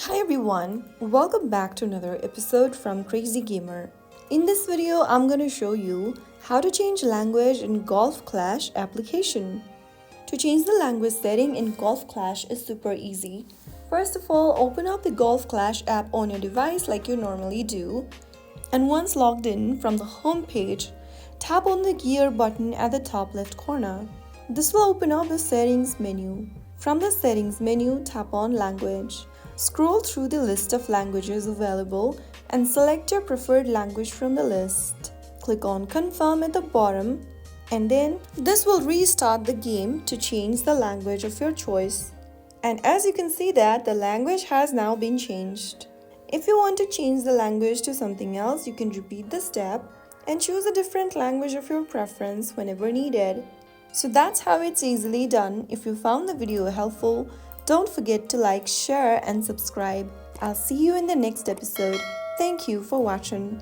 Hi everyone, welcome back to another episode from Crazy Gamer. In this video, I'm going to show you how to change language in Golf Clash application. To change the language setting in Golf Clash is super easy. First of all, open up the Golf Clash app on your device like you normally do. And once logged in from the home page, tap on the gear button at the top left corner. This will open up the settings menu. From the settings menu, tap on language. Scroll through the list of languages available and select your preferred language from the list. Click on confirm at the bottom and then this will restart the game to change the language of your choice. And as you can see that the language has now been changed. If you want to change the language to something else, you can repeat the step and choose a different language of your preference whenever needed. So that's how it's easily done. If you found the video helpful, don't forget to like, share and subscribe. I'll see you in the next episode. Thank you for watching.